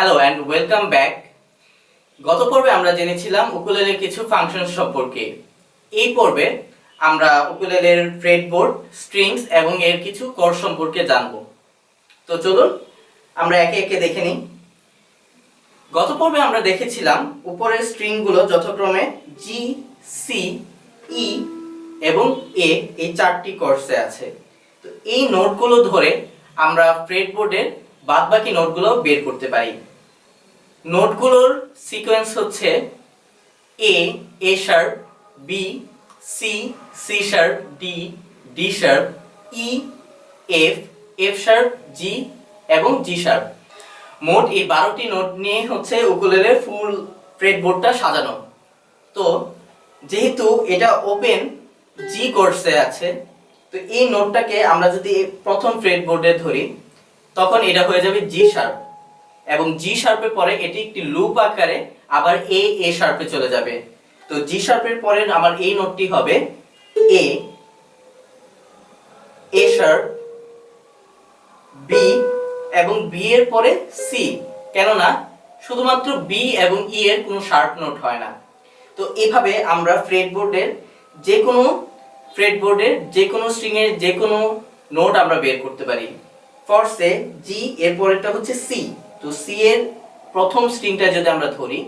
Hello and welcome back. গত পর্বে আমরা জেনেছিলাম উকুলেলের কিছু ফাংশন সম্পর্কে। এই পর্বে আমরা উকুলেলের ফ্রেটবোর্ড, স্ট্রিংস এবং এর কিছু কর্ড সম্পর্কে জানব। তো চলুন আমরা একে একে দেখে নিই। গত পর্বে আমরা দেখেছিলাম উপরের স্ট্রিংগুলো যথাক্রমে জি, সি, ই এবং এ এই চারটি কর্ডসে আছে। তো এই নোটগুলো ধরে আমরা ফ্রেটবোর্ডের বাদবাকি নোটগুলো বের করতে পারি। নোটগুলোর সিকোয়েন্স হচ্ছে A, A sharp, B, C, C sharp, D, D sharp, E, F, F sharp, G এবং জি শার্প। মোট এই 12টি নোট নিয়ে হচ্ছে উকুলেলের ফুল ফ্রেটবোর্ডটা সাজানো। তো যেহেতু এটা ওপেন জি কোর্সে আছে, তো এই নোটটাকে আমরা যদি প্রথম ফ্রেটবোর্ডে ধরি তখন এটা হয়ে যাবে জি শার্প এবং জি শার্পের পরে এটি একটি লুপ আকারে আবার এ শার্পে চলে যাবে। তো জি শার্পের পরে আমার এই নোটটি হবে এ শার্প, বি এবং বি এর পরে সি, কেননা শুধুমাত্র বি এবং ই এর কোনো শার্প নোট হয় না। তো এভাবে আমরা ফ্রেটবোর্ডের যে কোনো স্ট্রিং এর যে কোনো নোট আমরা বের করতে পারি। ফার্স্টে জি এর পরেরটা হচ্ছে সি। তো সি এর প্রথম স্ট্রিংটা যদি আমরা ধরি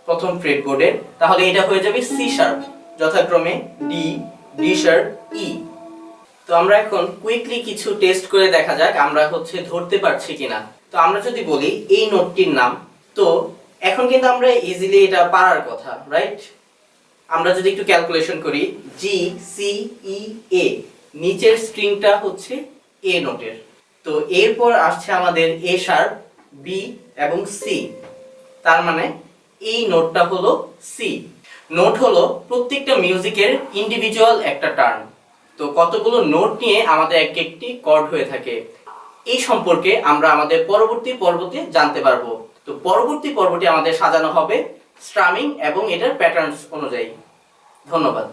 প্রথম ফ্রেটবোর্ডের, তাহলে এটা হয়ে যাবে সি শার্প, যথাক্রমে ডি, ডি শার্প, ই। তো আমরা এখন কুইকলি কিছু টেস্ট করে দেখা যাক আমরা ধরতে পারছি কিনা। তো আমরা যদি বলি এই নোটটির নাম, তো এখন কিন্তু আমরা ইজিলি এটা পারার কথা, রাইট? আমরা যদি একটু ক্যালকুলেশন করি, জি, সি, ই, এ, নিচের স্ট্রিংটা হচ্ছে এ নোটের। তো এরপর আসছে আমাদের এ শার্প, বি এবং সি, তার মানে এই নোটটা হলো সি। নোট হলো প্রত্যেকটা মিউজিকের ইন্ডিভিজুয়াল একটা টার্ন। তো কতগুলো নোট নিয়ে আমাদের এক একটি কর্ড হয়ে থাকে, এই সম্পর্কে আমরা আমাদের পরবর্তী পর্বতে জানতে পারবো। তো পরবর্তী পর্বটি আমাদের সাজানো হবে স্ট্রামিং এবং এটার প্যাটার্নস অনুযায়ী। ধন্যবাদ।